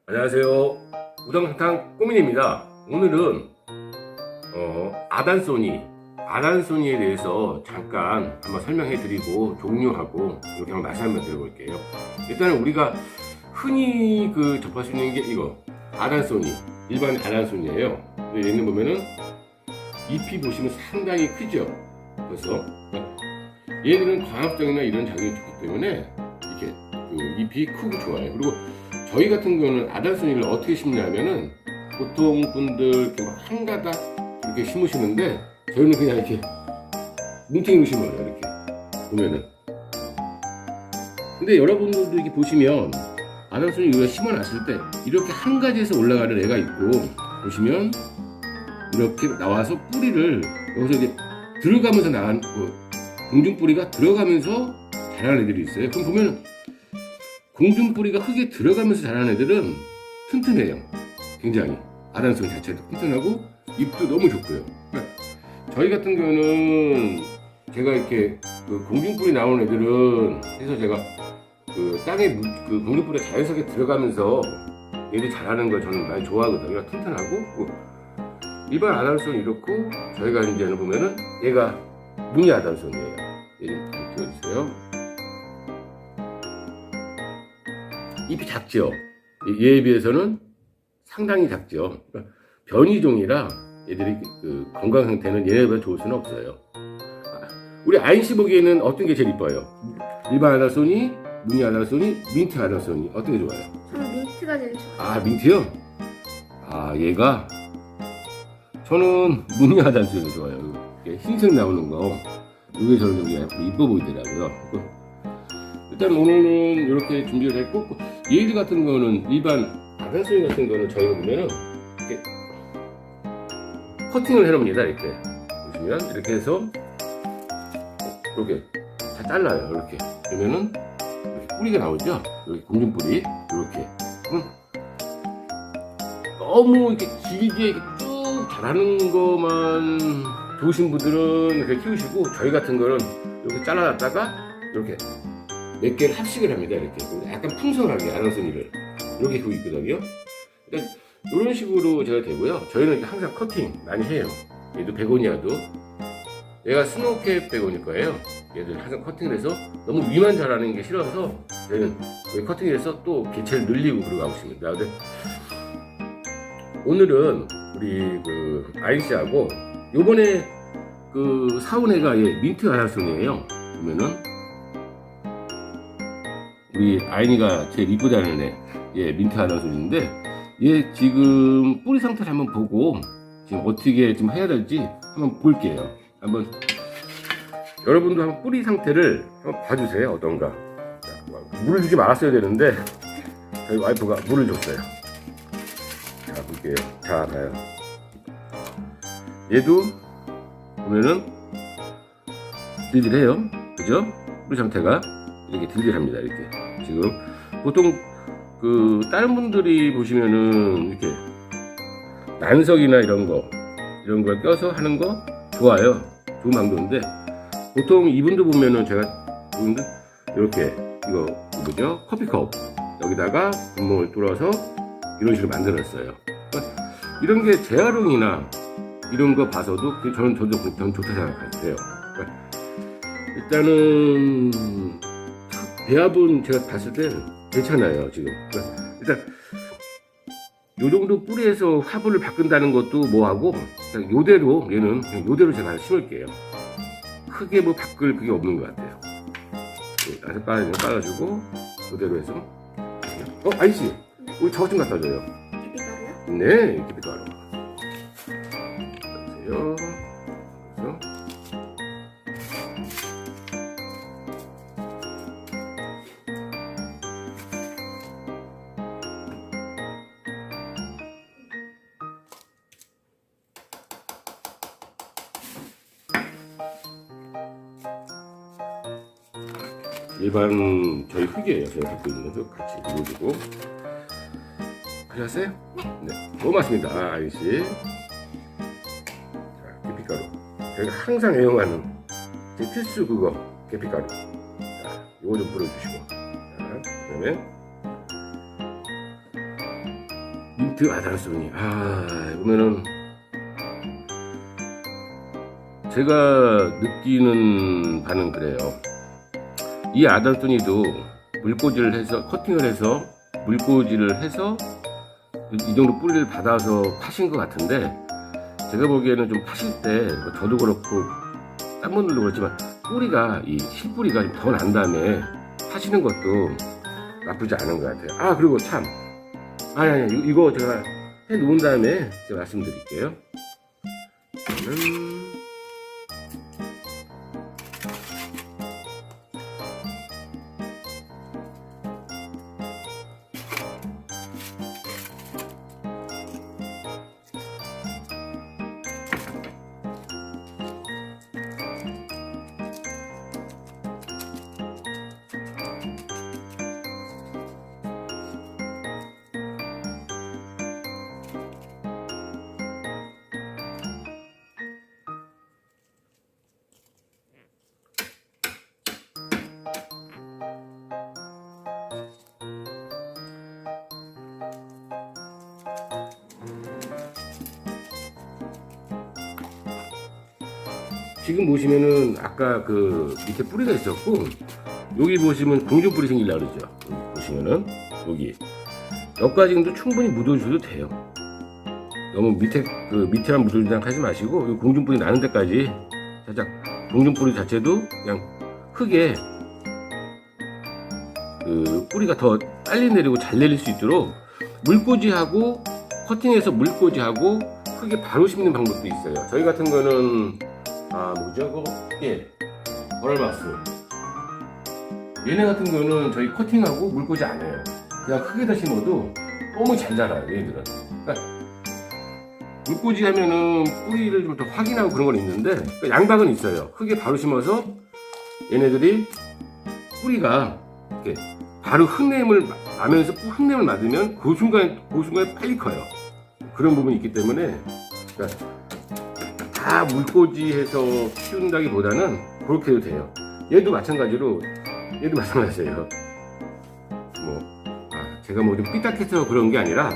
안녕하세요. 우당탕탕 꼬민입니다. 오늘은 아단소니에 대해서 잠깐 한번 설명해 드리고 종류하고 이렇게 한번 말씀 한번 드려볼게요. 일단은 우리가 흔히 접할 수 있는 게 이거 아단소니, 일반 아단소니예요. 근데 얘는 보면은 잎이 보시면 상당히 크죠. 그래서 얘들은 광합성이나 이런 작용이 좋기 때문에 이렇게 잎이 크고 좋아요. 그리고 저희 같은 경우는 아단소니를 어떻게 심냐면은 보통 분들 이렇게 막 한 가닥 이렇게 심으시는데 저희는 그냥 이렇게 뭉탱이로 심어요. 이렇게 보면은. 근데 여러분들도 이렇게 보시면 아단소니 우리가 심어놨을 때 이렇게 한 가지에서 올라가는 애가 있고, 보시면 이렇게 나와서 뿌리를 여기서 이제 들어가면서 나간 공중뿌리가 들어가면서 자라는 애들이 있어요. 그럼 보면 공중뿌리가 흙에 들어가면서 자라는 애들은 튼튼해요. 굉장히 아단소니 자체도 튼튼하고 잎도 너무 좋고요. 그러니까 저희 같은 경우는 제가 이렇게 공중뿌리 나오는 애들은 해서 제가 땅에 공중뿌리가 자연스럽게 들어가면서 얘들 자라는 걸 저는 많이 좋아하거든요. 튼튼하고 일반 아단소니 이렇고, 저희가 이제는 보면은 얘가 무늬 아단소니예요. 얘 좀 띄워주세요. 잎이 작죠. 얘에 비해서는 상당히 작죠. 그러니까 변이종이라 얘들이 건강 상태는 얘네보다 좋을 수는 없어요. 우리 아인 씨 보기에는 어떤 게 제일 이뻐요? 일반 아단소니, 무늬 아단소니, 민트 아단소니, 어떤 게 좋아요? 저는 민트가 제일 좋아요. 아, 민트요? 아, 얘가 저는 무늬 아단소니 좋아요. 흰색 나오는 거, 이게 저는 좀 이뻐 보이더라고요. 일단 오늘은 이렇게 준비를 했고, 얘들 같은 거는 일반 아단소니 같은 거는 저희가 보면은 이렇게 커팅을 해놓습니다. 이렇게 보시면 이렇게 해서 이렇게 다 잘라요. 이렇게 그러면은 이렇게 뿌리가 나오죠. 여기 공중뿌리 이렇게. 너무 이렇게 길게 이렇게 쭉 자라는 것만 좋으신 분들은 이렇게 키우시고, 저희 같은 거는 이렇게 잘라놨다가 이렇게 몇 개를 합식을 합니다. 이렇게 약간 풍성하게 아단소니를 이렇게 키우고 있거든요. 그러니까 이런 식으로 제가 되고요. 저희는 항상 커팅 많이 해요. 얘도 베고니아도, 얘가 스노우캡 베고니 거예요. 얘들 항상 커팅을 해서 너무 위만 자라는 게 싫어서 저희는 커팅을 해서 또 개체를 늘리고 그러고 하고 있습니다. 근데 오늘은 우리 아이씨하고 요번에 사온 애가 민트 아단소니예요. 보면은 우리 아이니가 제일 이쁘다는 애, 민트 아단소니인데, 얘 지금 뿌리 상태를 한번 보고 지금 어떻게 좀 해야 될지 한번 볼게요. 한번 여러분도 한번 뿌리 상태를 한번 봐주세요. 어떤가. 자, 물을 주지 말았어야 되는데 저희 와이프가 물을 줬어요. 자, 볼게요. 자, 봐요. 얘도 보면은 들들해요. 그죠? 뿌리 상태가 이렇게 들들합니다. 이렇게 지금 보통 다른 분들이 보시면은 이렇게 난석이나 이런 걸 껴서 하는 거 좋아요. 좋은 방법인데, 보통 이분들 보면은 제가 보는데 이렇게 이거 뭐죠? 커피컵 여기다가 구멍을 뚫어서 이런 식으로 만들었어요. 그러니까 이런 게 재활용이나 이런 거 봐서도 저도 좋다 생각해요. 그러니까 일단은 배합은 제가 봤을 때 괜찮아요. 지금 일단 요 정도 뿌리에서 화분을 바꾼다는 것도 뭐하고, 그냥 요대로 얘는 그냥 요대로 제가 심을게요. 크게 바꿀 그게 없는 것 같아요. 빨아주고 요대로 해서. 아이씨, 우리 저것 좀 갖다 줘요. 계피가루요? 네, 계피가루. 그래요. 그래서 일반 저희 흙이에요. 제가 갖고 있는 흙 같이 넣어주고. 하셨어요? 네. 고맙습니다, 아이씨. 자, 계피가루. 제가 항상 애용하는 제 필수 계피가루. 자, 요거 좀 뿌려주시고. 자, 그 다음에 민트 아달소니. 보면은 제가 느끼는 바는 그래요. 이 아달소니도 물꽂이를 해서 커팅을 해서 물꽂이를 해서 이 정도 뿌리를 받아서 파신 것 같은데, 제가 보기에는 좀 파실 때 저도 그렇고 딴 분들도 그렇지만 뿌리가 이 실뿌리가 좀 더 난 다음에 파시는 것도 나쁘지 않은 것 같아요. 그리고 참 아니 이거 제가 해 놓은 다음에 제가 말씀드릴게요. 지금 보시면은 아까 그 밑에 뿌리가 있었고, 여기 보시면 공중뿌리 생기려고 그러죠. 여기 보시면은 여기까지도 충분히 묻어주셔도 돼요. 너무 밑에만 묻어주지 하지 마시고, 이 공중뿌리 나는 데까지 살짝, 공중뿌리 자체도 그냥 흙에 그 뿌리가 더 빨리 내리고 잘 내릴 수 있도록 물꽂이하고 커팅해서 물꽂이하고 흙에 바로 심는 방법도 있어요. 저희 같은 거는 버럴마스. 얘네 같은 거는 저희 커팅하고 물꽂이 안 해요. 그냥 흙에다 심어도 너무 잘 자라요, 얘들은. 그러니까 물꽂이 하면은 뿌리를 좀 더 확인하고 그런 건 있는데, 그러니까 양방은 있어요. 흙에 바로 심어서 얘네들이 뿌리가 이렇게 바로 흙냄을 나면서 흙냄을 맞으면 그 순간에 빨리 커요. 그런 부분이 있기 때문에, 그러니까 다 물꽂이해서 키운다기보다는 그렇게 해도 돼요. 얘도 마찬가지예요. 제가 뭐 좀 삐딱해서 그런 게 아니라,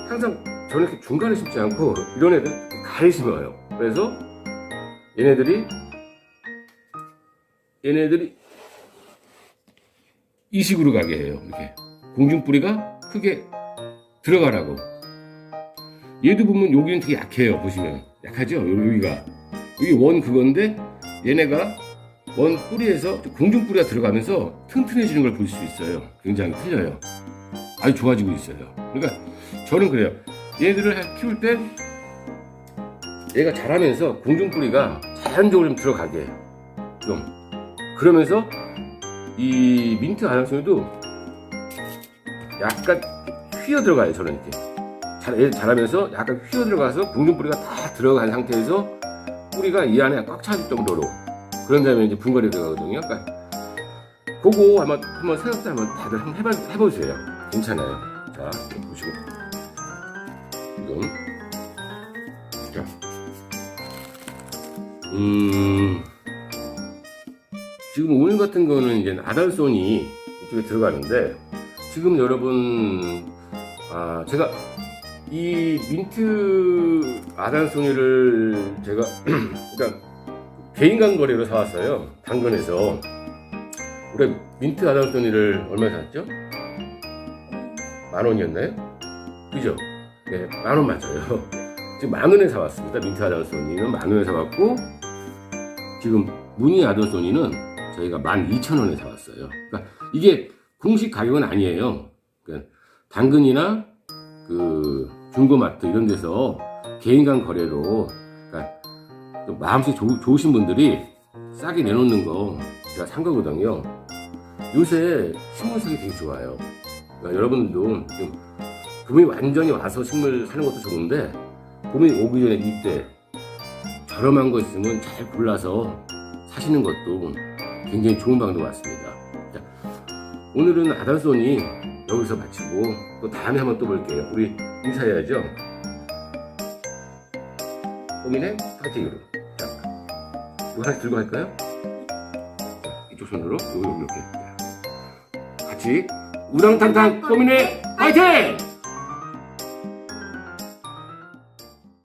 항상 저는 이렇게 중간에 심지 않고 이런 애들 가리 심어요. 그래서 얘네들이 이 식으로 가게 해요. 이렇게 공중뿌리가 크게 들어가라고. 얘도 보면 여기는 되게 약해요. 보시면 약하죠? 여기 원 그건데, 얘네가 원 뿌리에서 공중뿌리가 들어가면서 튼튼해지는 걸 볼 수 있어요. 굉장히 틀려요. 아주 좋아지고 있어요. 그러니까 저는 그래요. 얘들을 키울 때 얘가 자라면서 공중뿌리가 자연적으로 좀 들어가게 해요. 좀 그러면서 이 민트 아담송이도 약간 휘어 들어가요. 저는 이렇게 자라면서 약간 휘어 들어가서 공중뿌리가 다 들어간 상태에서 뿌리가 이 안에 꽉 차질 정도로, 그런 다음에 이제 분갈이 들어가거든요. 그러니까 그거 한번 생각해 한번 다들 한번 해보세요. 괜찮아요. 자, 보시고 이건 자, 지금 오늘 같은 거는 이제 아달손이 이쪽에 들어가는데, 지금 여러분 제가 이 민트 아달송이를 제가 그러니까 개인간 거래로 사왔어요. 당근에서. 우리 민트 아달송이를 얼마에 샀죠? 10,000원이었나요? 그죠? 네, 10,000원 맞아요. 지금 10,000원에 사왔습니다. 민트 아달송이는 10,000원에 사왔고, 지금 무늬 아달송이는 저희가 12,000원에 사왔어요. 그러니까 이게 공식 가격은 아니에요. 그러니까 당근이나 그 중고마트 이런 데서 개인간 거래로, 그러니까 마음씨 좋으신 분들이 싸게 내놓는 거 제가 산 거거든요. 요새 식물 사기 되게 좋아요. 그러니까 여러분들도 지금 봄이 완전히 와서 식물 사는 것도 좋은데, 봄이 오기 전에 이때 저렴한 거 있으면 잘 골라서 사시는 것도 굉장히 좋은 방법 같습니다. 자, 오늘은 아달손이 여기서 마치고 또 다음에 한번 또 볼게요. 우리 인사해야죠. 꼬미네 파이팅으로. 자, 이거 하나씩 들고 갈까요? 자, 이쪽 손으로 이렇게 같이 우당탕탕 꼬미네 파이팅!